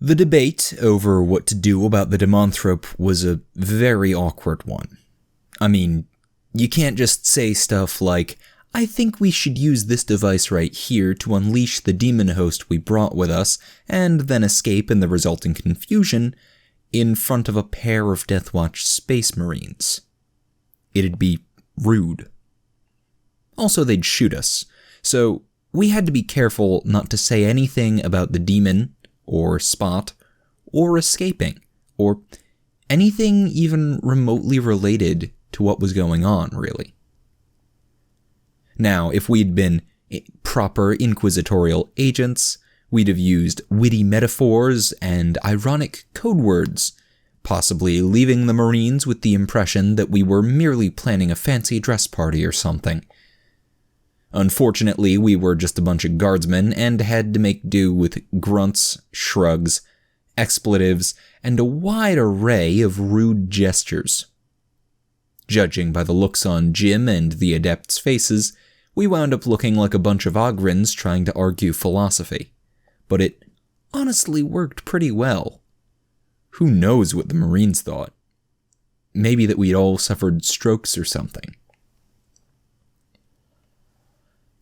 The debate over what to do about the Demonthrope was a very awkward one. I mean, you can't just say stuff like, I think we should use this device right here to unleash the demon host we brought with us, and then escape in the resulting confusion in front of a pair of Deathwatch Space Marines. It'd be rude. Also, they'd shoot us, so we had to be careful not to say anything about the demon, or Spot, or escaping, or anything even remotely related to what was going on, really. Now, if we'd been proper inquisitorial agents, we'd have used witty metaphors and ironic code words, possibly leaving the Marines with the impression that we were merely planning a fancy dress party or something. Unfortunately, we were just a bunch of guardsmen and had to make do with grunts, shrugs, expletives, and a wide array of rude gestures. Judging by the looks on Jim and the adepts' faces, we wound up looking like a bunch of Ogrins trying to argue philosophy. But it honestly worked pretty well. Who knows what the Marines thought? Maybe that we'd all suffered strokes or something.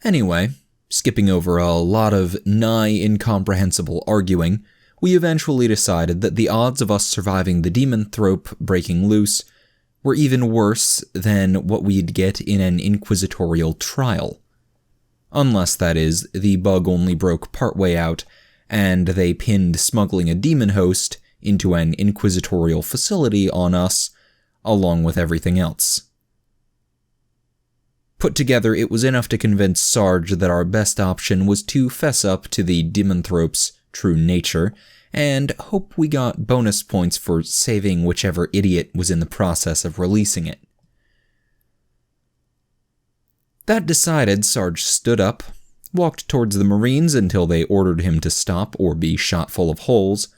Anyway, skipping over a lot of nigh incomprehensible arguing, we eventually decided that the odds of us surviving the Demonthrope breaking loose were even worse than what we'd get in an inquisitorial trial. Unless, that is, the bug only broke partway out, and they pinned smuggling a demon host into an inquisitorial facility on us, along with everything else. Put together, it was enough to convince Sarge that our best option was to fess up to the Demonthrope's true nature, and hope we got bonus points for saving whichever idiot was in the process of releasing it. That decided, Sarge stood up, walked towards the Marines until they ordered him to stop or be shot full of holes,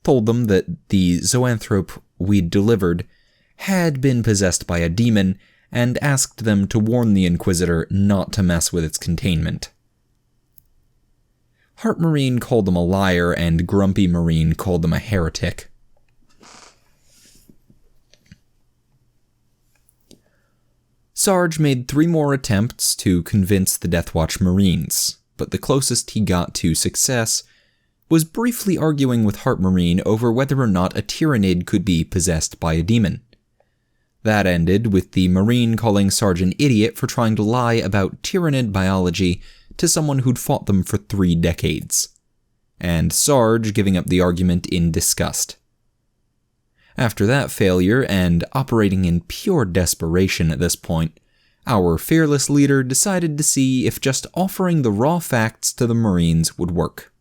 told them that the zoanthrope we'd delivered had been possessed by a demon, and asked them to warn the Inquisitor not to mess with its containment. Heart Marine called them a liar, and Grumpy Marine called them a heretic. Sarge made 3 more attempts to convince the Deathwatch Marines, but the closest he got to success was briefly arguing with Heart Marine over whether or not a Tyrannid could be possessed by a demon. That ended with the Marine calling Sarge an idiot for trying to lie about Tyrannid biology to someone who'd fought them for 3 decades, and Sarge giving up the argument in disgust. After that failure, and operating in pure desperation at this point, our fearless leader decided to see if just offering the raw facts to the Marines would work.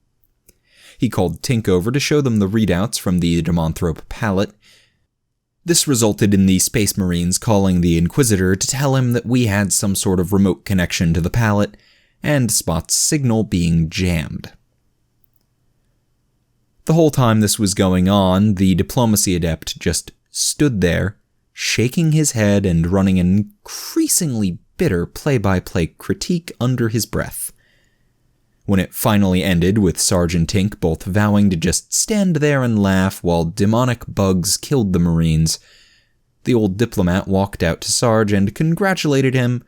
He called Tink over to show them the readouts from the Demonthrope pallet. This resulted in the Space Marines calling the Inquisitor to tell him that we had some sort of remote connection to the pallet, and Spot's signal being jammed. The whole time this was going on, the diplomacy adept just stood there, shaking his head and running an increasingly bitter play-by-play critique under his breath. When it finally ended with Sarge and Tink both vowing to just stand there and laugh while demonic bugs killed the Marines, the old diplomat walked out to Sarge and congratulated him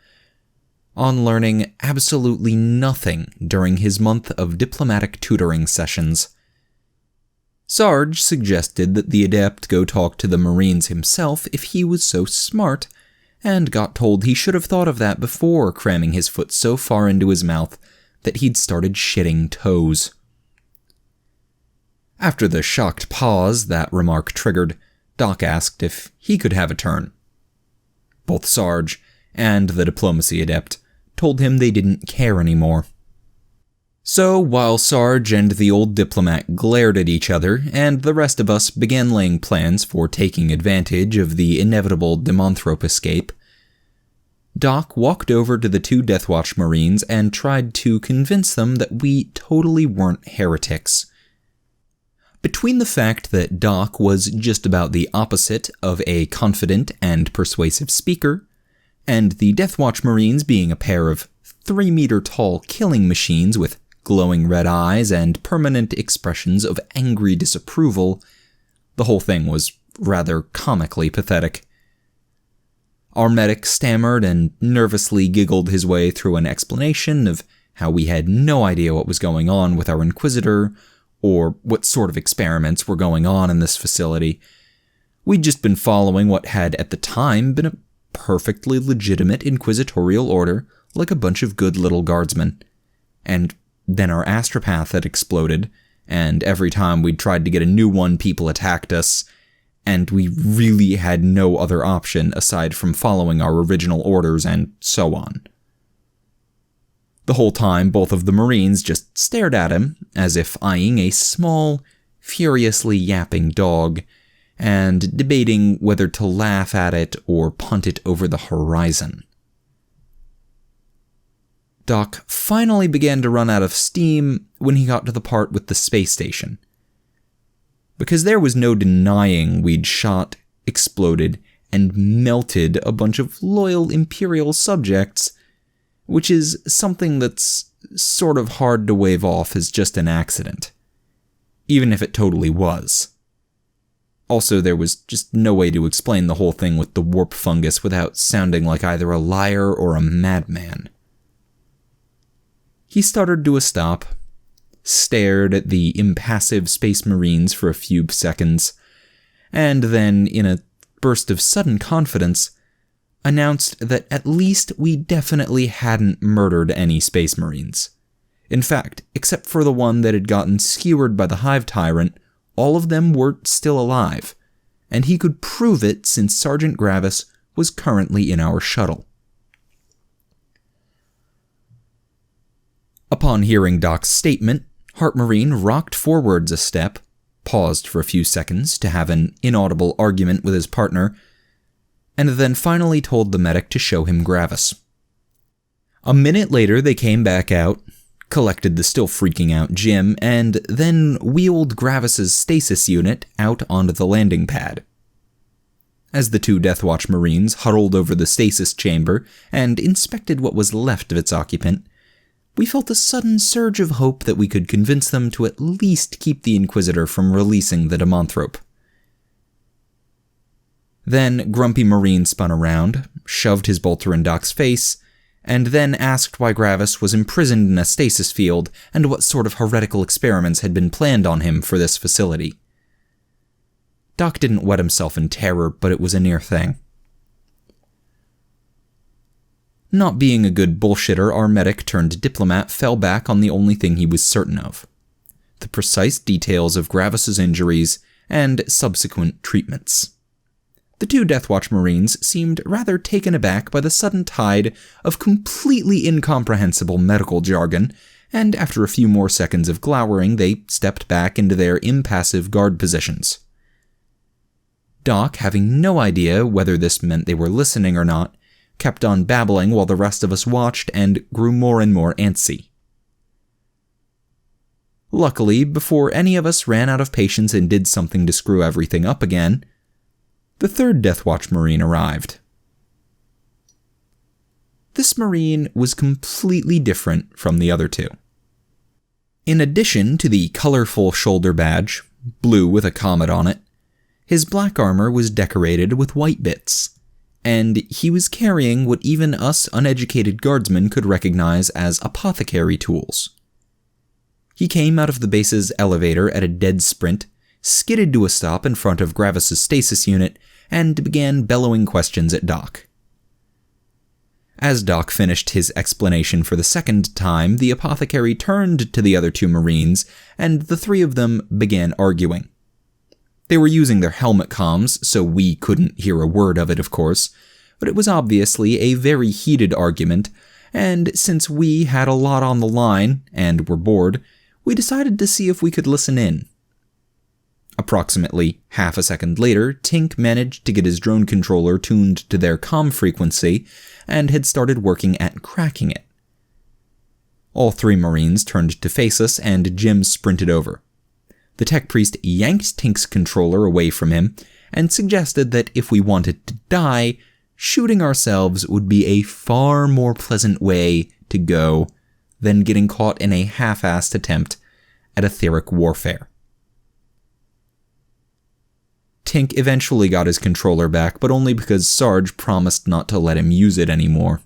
on learning absolutely nothing during his month of diplomatic tutoring sessions. Sarge suggested that the adept go talk to the Marines himself if he was so smart, and got told he should have thought of that before cramming his foot so far into his mouth that he'd started shitting toes. After the shocked pause that remark triggered, Doc asked if he could have a turn. Both Sarge and the diplomacy adept told him they didn't care anymore. So, while Sarge and the old diplomat glared at each other, and the rest of us began laying plans for taking advantage of the inevitable Demonthrope escape, Doc walked over to the 2 Deathwatch Marines and tried to convince them that we totally weren't heretics. Between the fact that Doc was just about the opposite of a confident and persuasive speaker, and the Deathwatch Marines being a pair of 3-meter-tall killing machines with glowing red eyes, and permanent expressions of angry disapproval. The whole thing was rather comically pathetic. Our medic stammered and nervously giggled his way through an explanation of how we had no idea what was going on with our Inquisitor, or what sort of experiments were going on in this facility. We'd just been following what had at the time been a perfectly legitimate inquisitorial order, like a bunch of good little guardsmen. And then our astropath had exploded, and every time we'd tried to get a new one, people attacked us, and we really had no other option aside from following our original orders and so on. The whole time, both of the Marines just stared at him, as if eyeing a small, furiously yapping dog, and debating whether to laugh at it or punt it over the horizon. Doc finally began to run out of steam when he got to the part with the space station. Because there was no denying we'd shot, exploded, and melted a bunch of loyal Imperial subjects, which is something that's sort of hard to wave off as just an accident, even if it totally was. Also, there was just no way to explain the whole thing with the warp fungus without sounding like either a liar or a madman. He stuttered to a stop, stared at the impassive Space Marines for a few seconds, and then, in a burst of sudden confidence, announced that at least we definitely hadn't murdered any Space Marines. In fact, except for the one that had gotten skewered by the Hive Tyrant, all of them were still alive, and he could prove it since Sergeant Gravis was currently in our shuttle. Upon hearing Doc's statement, Heart Marine rocked forwards a step, paused for a few seconds to have an inaudible argument with his partner, and then finally told the medic to show him Gravis. A minute later, they came back out, collected the still freaking out Jim, and then wheeled Gravis's stasis unit out onto the landing pad. As the two Deathwatch Marines huddled over the stasis chamber and inspected what was left of its occupant, we felt a sudden surge of hope that we could convince them to at least keep the Inquisitor from releasing the Demonthrope. Then Grumpy Marine spun around, shoved his bolter in Doc's face, and then asked why Gravis was imprisoned in a stasis field and what sort of heretical experiments had been planned on him for this facility. Doc didn't wet himself in terror, but it was a near thing. Not being a good bullshitter, our medic turned diplomat fell back on the only thing he was certain of: the precise details of Gravis's injuries and subsequent treatments. The two Deathwatch Marines seemed rather taken aback by the sudden tide of completely incomprehensible medical jargon, and after a few more seconds of glowering, they stepped back into their impassive guard positions. Doc, having no idea whether this meant they were listening or not, kept on babbling while the rest of us watched and grew more and more antsy. Luckily, before any of us ran out of patience and did something to screw everything up again, the third Deathwatch Marine arrived. This Marine was completely different from the other two. In addition to the colorful shoulder badge, blue with a comet on it, his black armor was decorated with white bits, and he was carrying what even us uneducated guardsmen could recognize as apothecary tools. He came out of the base's elevator at a dead sprint, skidded to a stop in front of Gravis's stasis unit, and began bellowing questions at Doc. As Doc finished his explanation for the second time, the apothecary turned to the other two Marines, and the three of them began arguing. They were using their helmet comms, so we couldn't hear a word of it, of course, but it was obviously a very heated argument, and since we had a lot on the line, and were bored, we decided to see if we could listen in. Approximately half a second later, Tink managed to get his drone controller tuned to their comm frequency, and had started working at cracking it. All three Marines turned to face us, and Jim sprinted over. The tech priest yanked Tink's controller away from him, and suggested that if we wanted to die, shooting ourselves would be a far more pleasant way to go then getting caught in a half-assed attempt at etheric warfare. Tink eventually got his controller back, but only because Sarge promised not to let him use it anymore.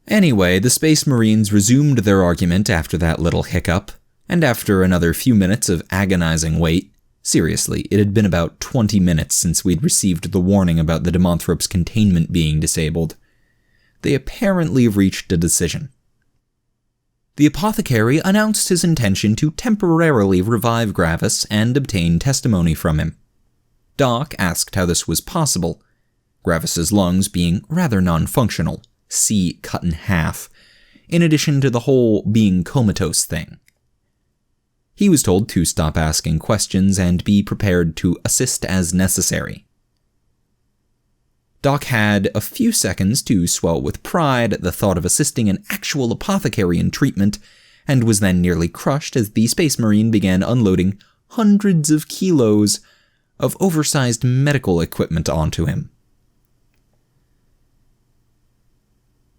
Anyway, the Space Marines resumed their argument after that little hiccup, and after another few minutes of agonizing wait, seriously, it had been about 20 minutes since we'd received the warning about the Demonthrop's containment being disabled, they apparently reached a decision. The apothecary announced his intention to temporarily revive Gravis and obtain testimony from him. Doc asked how this was possible, Gravis's lungs being rather non-functional, C cut in half, in addition to the whole being comatose thing. He was told to stop asking questions and be prepared to assist as necessary. Doc had a few seconds to swell with pride at the thought of assisting an actual apothecary in treatment, and was then nearly crushed as the Space Marine began unloading hundreds of kilos of oversized medical equipment onto him.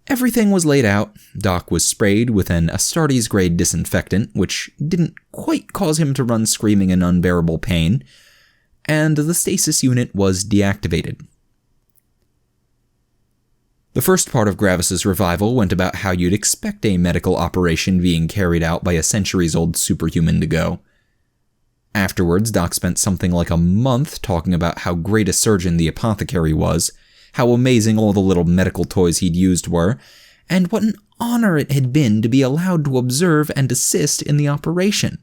Everything was laid out. Doc was sprayed with an Astartes-grade disinfectant, which didn't quite cause him to run screaming in unbearable pain, and the stasis unit was deactivated. The first part of Gravis's revival went about how you'd expect a medical operation being carried out by a centuries-old superhuman to go. Afterwards, Doc spent something like a month talking about how great a surgeon the apothecary was, how amazing all the little medical toys he'd used were, and what an honor it had been to be allowed to observe and assist in the operation,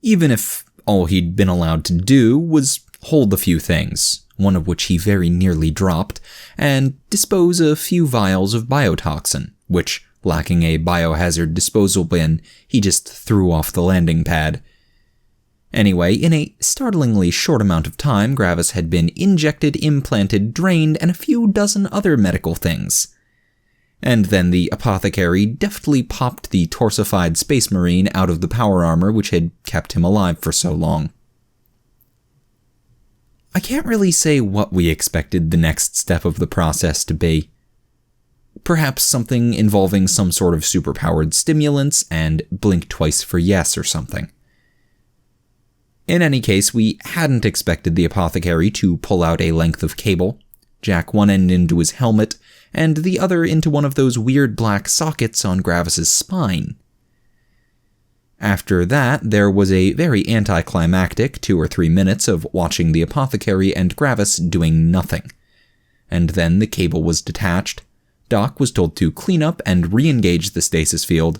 even if all he'd been allowed to do was hold a few things, one of which he very nearly dropped, and dispose a few vials of biotoxin, which, lacking a biohazard disposal bin, he just threw off the landing pad. Anyway, in a startlingly short amount of time, Gravis had been injected, implanted, drained, and a few dozen other medical things. And then the apothecary deftly popped the torsified Space Marine out of the power armor which had kept him alive for so long. I can't really say what we expected the next step of the process to be. Perhaps something involving some sort of superpowered stimulants and blink twice for yes or something. In any case, we hadn't expected the apothecary to pull out a length of cable, jack one end into his helmet, and the other into one of those weird black sockets on Gravis's spine. After that, there was a very anticlimactic 2 or 3 minutes of watching the apothecary and Gravis doing nothing. And then the cable was detached, Doc was told to clean up and re-engage the stasis field,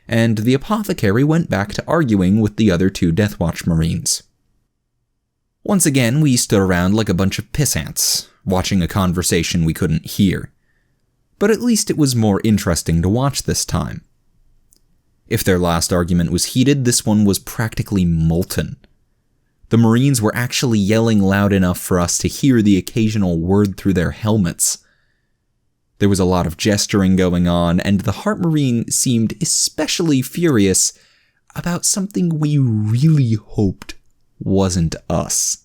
and the apothecary went back to arguing with the other 2 Deathwatch Marines. Once again, we stood around like a bunch of pissants, watching a conversation we couldn't hear. But at least it was more interesting to watch this time. If their last argument was heated, this one was practically molten. The Marines were actually yelling loud enough for us to hear the occasional word through their helmets. There was a lot of gesturing going on, and the Heart Marine seemed especially furious about something we really hoped wasn't us.